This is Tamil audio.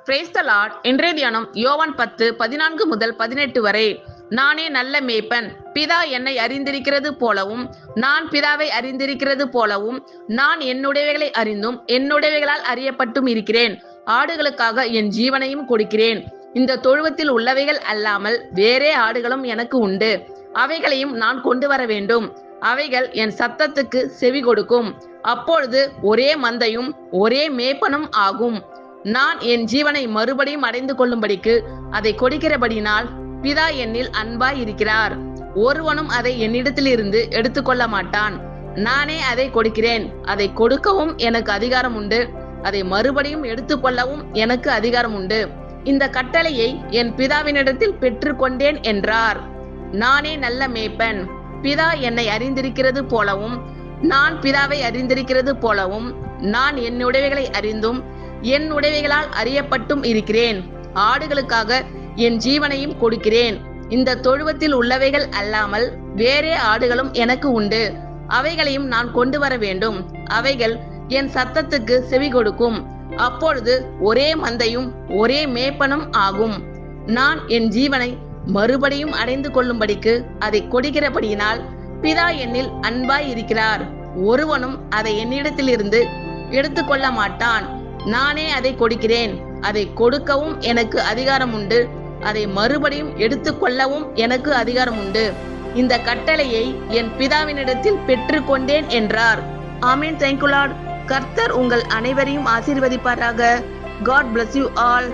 Praise the Lord. இன்றைய தியானம் யோவான் 10:14 முதல் 18 வரை. நானே நல்ல மேய்ப்பன், பிதா என்னை அறிந்திருக்கிறது போலவும் நான் பிதாவை அறிந்திருக்கிறது போலவும் நான் என்னுடையவைகளை அறிந்தும் என்னுடையவைகளால் அறியப்பட்டும் இருக்கிறேன். ஆடுகளுக்காக என் ஜீவனையும் கொடுக்கிறேன். இந்த தொழுவத்தில் உள்ளவைகள் அல்லாமல் வேறே ஆடுகளும் எனக்கு உண்டு. அவைகளையும் நான் கொண்டு வர வேண்டும். அவைகள் என் சத்தத்துக்கு செவி கொடுக்கும். அப்பொழுது ஒரே மந்தையும் ஒரே மேய்ப்பனும் ஆகும். நான் என் ஜீவனை மறுபடியும் அடைந்து கொள்ளும்படிக்கு அதை கொடுக்கிறபடினால் பிதா என்னில் அன்பாய் இருக்கிறார். ஒருவனும் அதை என்னிடத்திலிருந்து எடுத்துக்கொள்ள மாட்டான். நானே அதை கொடுக்கிறேன். அதை கொடுக்கவும் எனக்கு அதிகாரம் உண்டு. அதை மறுபடியும் எடுத்துக்கொள்ளவும் எனக்கு அதிகாரம் உண்டு. இந்த கட்டளையை என் பிதாவினிடத்தில் பெற்றுக்கொண்டேன் என்றார். நானே நல்ல மேய்ப்பன், பிதா என்னை அறிந்திருக்கிறது போலவும் நான் பிதாவை அறிந்திருக்கிறது போலவும் நான் என்னுடையவைகளை அறிந்தும் என்னுடையவைகளால் அறியப்பட்டும் இருக்கிறேன். ஆடுகளுக்காக என் ஜீவனையும் கொடுக்கிறேன். இந்த தொழுவத்தில் உள்ளவைகள் அல்லாமல் வேறே ஆடுகளும் எனக்கு உண்டு. அவைகளையும் நான் கொண்டு வர வேண்டும். அவைகள் என் சத்தத்துக்கு செவி கொடுக்கும். அப்பொழுது ஒரே மந்தையும் ஒரே மேய்ப்பனும் ஆகும். நான் என் ஜீவனை மறுபடியும் அடைந்து கொள்ளும்படிக்கு அதை கொடுக்கிறபடியினால் பிதா என்னில் அன்பாய் இருக்கிறார். ஒருவனும் அதை என்னிடத்திலிருந்து எடுத்துக்கொள்ள மாட்டான். நானே அதை கொடுக்கிறேன். அதை கொடுக்கவும் எனக்கு அதிகாரம் உண்டு. அதை மறுபடியும் எடுத்துக்கொள்ளவும் எனக்கு அதிகாரம் உண்டு. இந்த கட்டளையை என் பிதாவினிடத்தில் பெற்றுக்கொண்டேன் என்றார். ஆமென். Thank you Lord. கர்த்தர் உங்கள் அனைவரையும் ஆசீர்வதிப்பாராக. God bless you all.